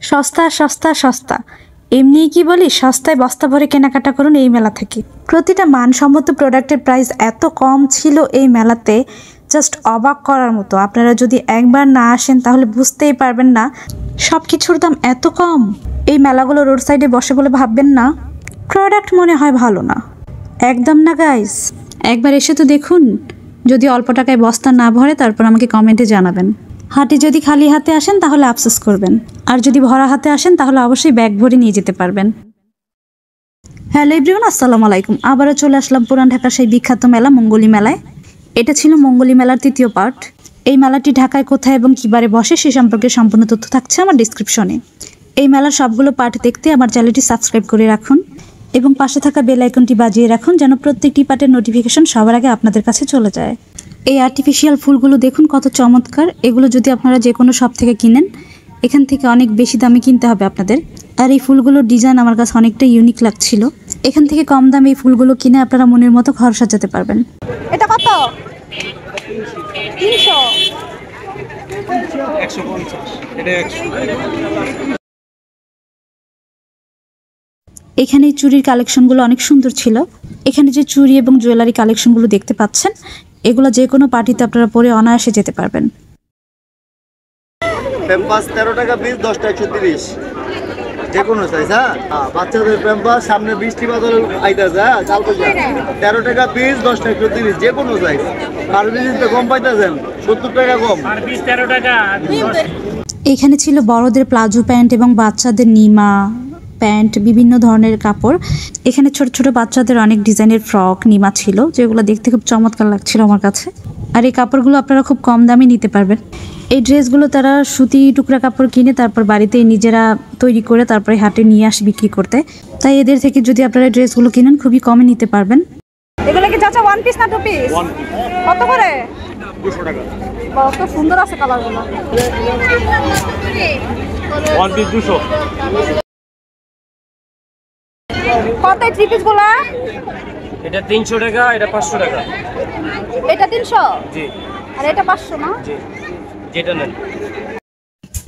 সস্তা সস্তা সস্তা, এমনি কি বলি, সস্তায় বস্তা ভরে কেনাকাটা করুন এই মেলা থেকে। প্রতিটা মানসম্মত প্রোডাক্টের প্রাইস এত কম ছিল এই মেলাতে, জাস্ট অবাক করার মতো। আপনারা যদি একবার না আসেন তাহলে বুঝতেই পারবেন না সব কিছুর দাম এত কম। এই মেলাগুলো রোড সাইডে বসে বলে ভাববেন না প্রোডাক্ট মনে হয় ভালো না, একদম না গাইস। একবার এসে তো দেখুন, যদি অল্প টাকায় বস্তা না ভরে তারপর আমাকে কমেন্টে জানাবেন। হাটে যদি খালি হাতে আসেন তাহলে আফসোস করবেন, আর যদি ভরা হাতে আসেন তাহলে অবশ্যই ব্যাগ ভরে নিয়ে যেতে পারবেন। হ্যালো এভরিওয়ান, আসসালামু আলাইকুম। আবারও চলে আসলাম পুরান ঢাকার সেই বিখ্যাত মেলা মঙ্গলী মেলায়। এটা ছিল মঙ্গলী মেলার তৃতীয় পার্ট। এই মেলাটি ঢাকায় কোথায় এবং কিবারে বসে সে সম্পর্কে সম্পূর্ণ তথ্য থাকছে আমার ডেসক্রিপশনে। এই মেলার সবগুলো পার্ট দেখতে আমার চ্যানেলটি সাবস্ক্রাইব করে রাখুন এবং পাশে থাকা বেল আইকনটি বাজিয়ে রাখুন যেন প্রত্যেকটি পার্টের নোটিফিকেশন সবার আগে আপনাদের কাছে চলে যায়। এই আর্টিফিশিয়াল ফুলগুলো দেখুন কত চমৎকার। এগুলো যদি আপনারা যে কোনো শপ থেকে কিনেন, এখান থেকে অনেক বেশি দামে কিনতে হবে আপনাদের। আর এই ফুলগুলোর ডিজাইন আমার কাছে অনেকটা ইউনিক লাগছিল। এখান থেকে কম দামে এই ফুলগুলো কিনে আপনারা মনের মতো ঘর সাজাতে পারবেন। এটা কত? 300। এখানে চুড়ির কালেকশনগুলো অনেক সুন্দর ছিল। এখানে যে চুড়ি এবং জুয়েলারি কালেকশনগুলো দেখতে পাচ্ছেন, এগুলো যে কোনো পার্টিতে আপনারা পরে অনায়াসে যেতে পারবেন। প্যাম্পাস 13 টাকা পিস, 10 টাকা 36, যে কোনো সাইজ। হ্যাঁ, বাচ্চাদের প্যাম্পাস সামনে বৃষ্টি বাদল আইতাছে। হ্যাঁ, কালকে 13 টাকা পিস, 10 টাকা 36, যে কোনো সাইজ। আর বিজিতে কম পাইতেছেন, 70 টাকা কম, আর 20 13 টাকা। এখানে ছিল বড়দের প্লাজো প্যান্ট এবং বাচ্চাদের নিমা প্যান্ট, বিভিন্ন ধরনের কাপড়। এখানে ছোট ছোট বাচ্চাদের অনেক ডিজাইনের ফ্রক নিমা ছিল, যেগুলো দেখতে খুব চমৎকার লাগছিল আমার কাছে। আর এই কাপড়গুলো আপনারা খুব কম দামে নিতে পারবেন। এই ড্রেসগুলো তারা সুতি টুকরা কাপড় কিনে তারপর বাড়িতে নিজেরা তৈরি করে তারপরে হাটে নিয়ে আসে বিক্রি করতে। তাই এদের থেকে যদি আপনারা ড্রেসগুলো কিনেন খুবই কমে নিতে পারবেন। এগুলো কি চাচা ওয়ান পিস না টু পিস? কত করে? 200 টাকা। কত সুন্দর আছে কালারগুলো। One piece 200। কত থ্রি পিস গুলা? এটা 300 টাকা, এটা 500 টাকা। এটা 300? জি। আর এটা 500 না? জি, যেটা নেন।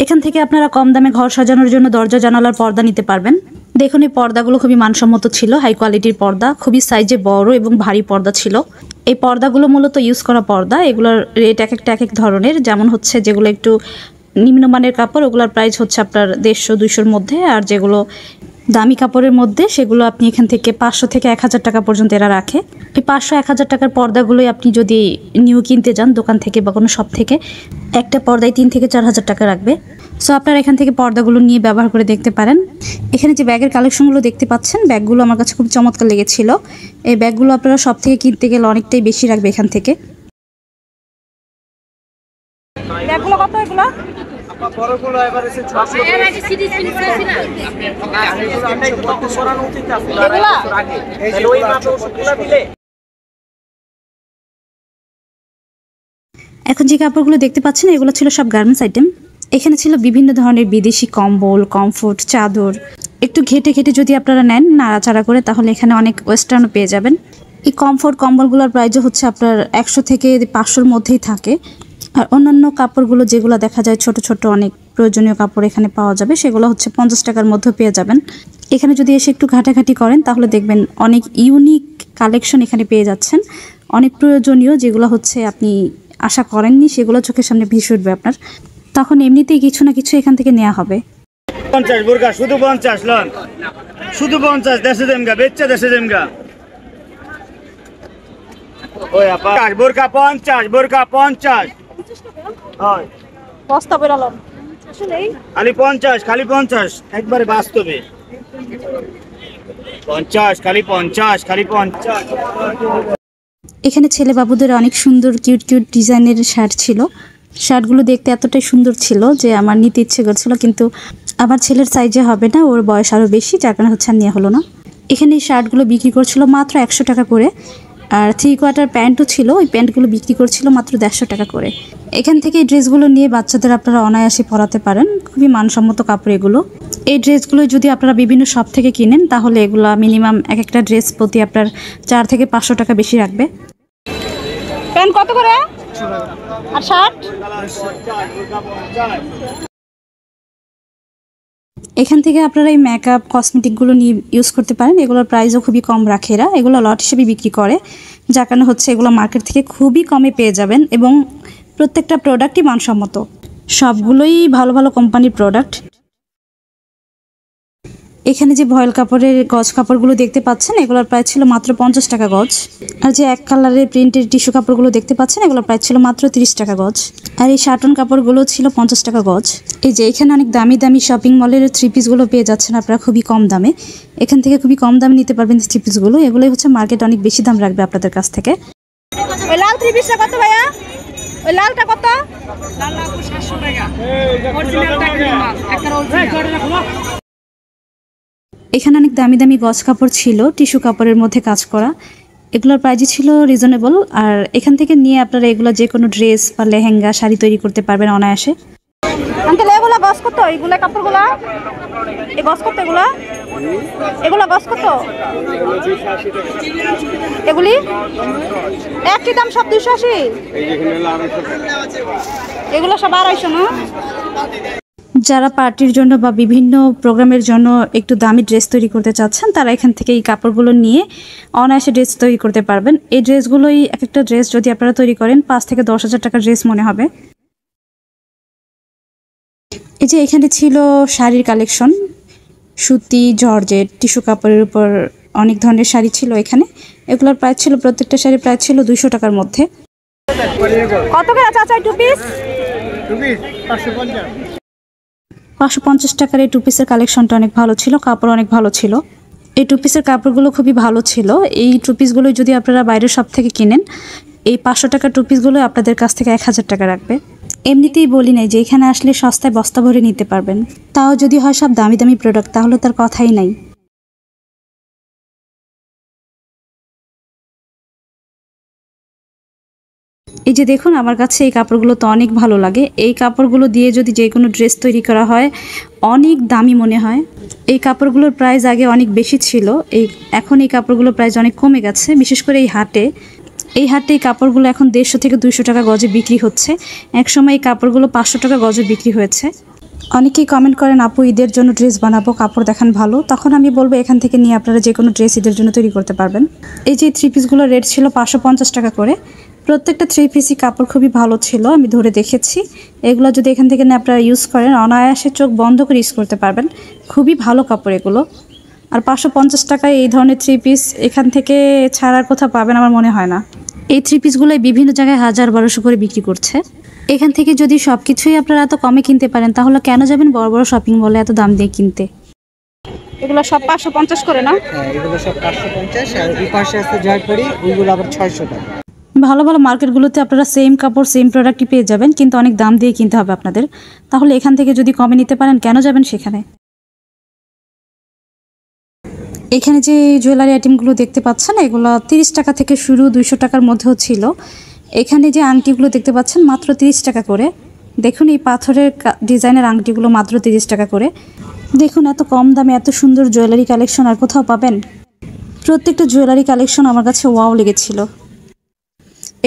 এখান থেকে আপনারা কম দামে ঘর সাজানোর জন্য দরজা জানালার পর্দা নিতে পারবেন। দেখুন এই পর্দাগুলো খুবই মানসম্মত ছিল, হাই কোয়ালিটির পর্দা, খুবই সাইজে বড় এবং ভারী পর্দা ছিল। এই পর্দাগুলো মূলত ইউজ করা পর্দা। এগুলোর রেট এক এক ধরনের, যেমন হচ্ছে যেগুলো একটু নিম্নমানের কাপড় ওগুলোর প্রাইস হচ্ছে আপনার 150-200-র মধ্যে, আর যেগুলো দামি কাপড়ের মধ্যে সেগুলো আপনি এখান থেকে 500 থেকে 1000 টাকা পর্যন্ত এরা রাখে। এই 500-1000 টাকার পর্দাগুলোই আপনি যদি নিউ কিনতে যান দোকান থেকে বা কোনো শপ থেকে, একটা পর্দায় 3 থেকে 4000 টাকা রাখবে। সো আপনারা এখান থেকে পর্দাগুলো নিয়ে ব্যবহার করে দেখতে পারেন। এখানে যে ব্যাগের কালেকশনগুলো দেখতে পাচ্ছেন, ব্যাগগুলো আমার কাছে খুব চমৎকার লেগেছিল। এই ব্যাগগুলো আপনারা শপ থেকে কিনতে গেলে অনেকটাই বেশি রাখবে এখান থেকে। ব্যাগগুলো কত এগুলো? বড়গুলো এভারেজে 600 টাকা। এগুলা ওই মাপে ওষুধগুলো দিলে। এখন যে কাপড়গুলো দেখতে পাচ্ছেন এগুলো ছিল সব গার্মেন্টস আইটেম। এখানে ছিল বিভিন্ন ধরনের বিদেশি কম্বল, কমফোর্ট, চাদর। একটু ঘেটে ঘেটে যদি আপনারা নেন নাড়াচাড়া করে তাহলে এখানে অনেক ওয়েস্টার্নও পেয়ে যাবেন। এই কমফোর্ট কম্বলগুলোর প্রাইসও হচ্ছে আপনার 100 থেকে 500-র মধ্যেই থাকে। আর অন্যান্য কাপড়গুলো যেগুলো দেখা যায় ছোট ছোট অনেক প্রয়োজনীয় কাপড় এখানে পাওয়া যাবে, সেগুলো হচ্ছে 50 টাকার মধ্যে পেয়ে যাবেন। এখানে যদি এসে একটু ঘাটাঘাটি করেন তাহলে দেখবেন অনেক ইউনিক কালেকশন এখানে পেয়ে যাচ্ছেন। অনেক প্রয়োজনীয় যেগুলো হচ্ছে আপনি আশা করেননি সেগুলো চোখের সামনে ভেসে উঠবে আপনার, তখন এমনিতেই কিছু না কিছু এখান থেকে নেওয়া হবে। 50 বোরকা শুধু 50 লন, শুধু 50 দেশে দেমগা, বেচছে দেশে দেমগা। ওই আপা বোরকা 50, বোরকা 50। হয় বস্তা বেরালাম আসলেই খালি 50, খালি 50, একবারে বাস্তবে 50, খালি 50, খালি 50। এখানে ছেলে বাবুদের অনেক সুন্দর কিউট কিউট ডিজাইনের শার্ট ছিল। শার্টগুলো দেখতে এতটাই সুন্দর ছিল যে আমার নিতে ইচ্ছে করছিল, কিন্তু আমার ছেলের সাইজে হবে না, ওর বয়স আরও বেশি, যার কারণে হচ্ছে আর নেওয়া হলো না। এখানে এই শার্টগুলো বিক্রি করছিল মাত্র 100 টাকা করে, আর 3/4 প্যান্টও ছিল, ওই প্যান্টগুলো বিক্রি করছিল মাত্র 150 টাকা করে। এখান থেকে এই ড্রেসগুলো নিয়ে বাচ্চাদের আপনারা অনায়াসে পরাতে পারেন, খুবই মানসম্মত কাপড় এগুলো। এই ড্রেসগুলো যদি আপনারা বিভিন্ন শপ থেকে কিনেন তাহলে এগুলো মিনিমাম এক একটা ড্রেস প্রতি আপনার 4 থেকে 500 টাকা বেশি রাখবে। প্যান্ট কত করে? আর শার্ট? এখান থেকে আপনারা এই মেকআপ কসমেটিকগুলো নিয়ে ইউজ করতে পারেন। এগুলোর প্রাইসও খুবই কম রাখে এরা, এগুলো লট হিসেবে বিক্রি করে, যার কারণে হচ্ছে এগুলো মার্কেট থেকে খুবই কমে পেয়ে যাবেন এবং প্রত্যেকটা প্রোডাক্টই মানসম্মত, সবগুলোই ভালো ভালো কোম্পানির প্রোডাক্ট। এখানে যে ভয়েল কাপড়ের গজ কাপড়গুলো দেখতে পাচ্ছেন এগুলোর প্রাইস ছিল মাত্র 50 টাকা গজ। আর যে এক কালারের প্রিন্টের টিস্যু কাপড়গুলো দেখতে পাচ্ছেন এগুলোর প্রাইস ছিল মাত্র 30 টাকা গজ। আর এই শার্টন কাপড়গুলো ছিল 50 টাকা গজ। এই যে এখানে অনেক দামি দামি শপিং মলের 3 পিসগুলো পেয়ে যাচ্ছেন আপনারা খুবই কম দামে। এখান থেকে খুবই কম দামে নিতে পারবেন 3 পিসগুলো। এগুলোই হচ্ছে মার্কেট অনেক বেশি দাম রাখবে আপনাদের কাছ থেকে। ওই লাল 3 পিসটা কত ভাইয়া? ওই লালটা কত? লাল 700 টাকা। অরিজিনালটা একটা অরিজিনাল। এখানে অনেক দামি দামি গজ কাপড় ছিল টিস্যু কাপড়ের মধ্যে কাজ করা, এগুলোর প্রাইসই ছিল রিজনেবল। আর এখান থেকে নিয়ে আপনারা এগুলো যে কোনো ড্রেস বা লেহেঙ্গা শাড়ি তৈরি করতে পারবেন অনায়াসে। আঙ্কেল এগুলো গজ কত? এগুলো কাপড়গুলো এই গজ কত? এগুলো গজ কত? এগুলি একই দাম সব 280? এগুলো সব 250 না? যারা পার্টির জন্য বা বিভিন্ন প্রোগ্রামের জন্য একটু দামি ড্রেস তৈরি করতে চাচ্ছেন তারা এখান থেকে এই কাপড়গুলো নিয়ে অনায়াসে ড্রেস তৈরি করতে পারবেন। এই ড্রেসগুলোই এক একটা ড্রেস যদি আপনারা তৈরি করেন 5 থেকে 10 হাজার টাকার ড্রেস মনে হবে। এই যে এখানে ছিল শাড়ির কালেকশন, সুতি, জর্জেট, টিস্যু কাপড়ের উপর অনেক ধরনের শাড়ি ছিল এখানে। এগুলোর প্রাইস ছিল প্রত্যেকটা শাড়ির প্রাইস ছিল 200 টাকার মধ্যে। কত করে চাচা 2 পিস? 550 টাকার এই 2 পিসের কালেকশনটা অনেক ভালো ছিল, কাপড় অনেক ভালো ছিল। এই 2 পিসের কাপড়গুলো খুবই ভালো ছিল। এই 2 পিসগুলো যদি আপনারা বাইরের শপ থেকে কিনেন এই 500 টাকার 2 পিসগুলো আপনাদের কাছ থেকে 1000 টাকা রাখবে। এমনিতেই বলি নাই যে এখানে আসলে সস্তায় বস্তা ভরে নিতে পারবেন, তাও যদি হয় সব দামি দামি প্রোডাক্ট তাহলে তার কথাই নাই। এই যে দেখুন আমার কাছে এই কাপড়গুলো তো অনেক ভালো লাগে। এই কাপড়গুলো দিয়ে যদি যে কোনো ড্রেস তৈরি করা হয় অনেক দামি মনে হয়। এই কাপড়গুলোর প্রাইস আগে অনেক বেশি ছিল, এখন এই কাপড়গুলোর প্রাইস অনেক কমে গেছে। বিশেষ করে এই হাটে এই কাপড়গুলো এখন 150 থেকে 200 টাকা গজে বিক্রি হচ্ছে। একসময় এই কাপড়গুলো 500 টাকা গজে বিক্রি হয়েছে। অনেকেই কমেন্ট করেন আপু ঈদের জন্য ড্রেস বানাবো, কাপড় দেখান ভালো। তখন আমি বলবো এখান থেকে নিয়ে আপনারা যে কোনো ড্রেস ঈদের জন্য তৈরি করতে পারবেন। এই যে 3 পিসগুলোর রেট ছিল 550 টাকা করে। প্রত্যেকটা 3 পিসই কাপড় খুবই ভালো ছিল, আমি ধরে দেখেছি। এগুলো যদি এখান থেকে নিয়ে আপনারা ইউজ করেন অনায়াসে চোখ বন্ধ করে ইউজ করতে পারবেন। খুবই ভালো কাপড় এগুলো। আর 550 টাকায় এই ধরনের 3 পিস এখান থেকে ছাড়ার কোথাও পাবেন আমার মনে হয় না। এই 3 পিসগুলোই বিভিন্ন জায়গায় 1000-1200 করে বিক্রি করছে। এখান থেকে যদি সব কিছুই আপনারা এত কমে কিনতে পারেন তাহলে কেন যাবেন বড় বড় শপিং মলে এত দাম দিয়ে কিনতে? এগুলো সব 550 করে না? হ্যাঁ, এগুলো সব 550। আর এই পাশে আছে জয়পুরি, ওইগুলো আবার 600 টাকা। ভালো ভালো মার্কেটগুলোতে আপনারা সেম কাপড় সেম প্রোডাক্টই পেয়ে যাবেন, কিন্তু অনেক দাম দিয়ে কিনতে হবে আপনাদের। তাহলে এখান থেকে যদি কমে নিতে পারেন কেন যাবেন সেখানে? এখানে যে জুয়েলারি আইটেমগুলো দেখতে পাচ্ছেন এগুলো 30 টাকা থেকে শুরু, 200 টাকার মধ্যেও ছিল। এখানে যে আংটিগুলো দেখতে পাচ্ছেন মাত্র 30 টাকা করে। দেখুন এই পাথরের ডিজাইনের আংটিগুলো মাত্র 30 টাকা করে। দেখুন এত কম দামে এত সুন্দর জুয়েলারি কালেকশন আর কোথাও পাবেন? প্রত্যেকটা জুয়েলারি কালেকশন আমার কাছে ওয়াও লেগেছিল।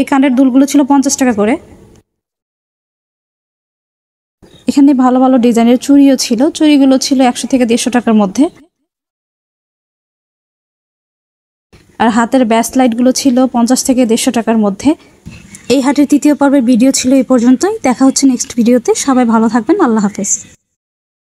এই কানের দুলগুলো ছিল 50 টাকা করে। এখানে ভালো ভালো ডিজাইনের চুড়িও ছিল, চুড়িগুলো ছিল 100 থেকে 150 টাকার মধ্যে। আর হাতের ব্যাসলাইটগুলো ছিল 50 থেকে 150 টাকার মধ্যে। এই হাটের তৃতীয় পর্বের ভিডিও ছিল এই পর্যন্তই। দেখা হচ্ছে নেক্সট ভিডিওতে। সবাই ভালো থাকবেন। আল্লাহ হাফেজ।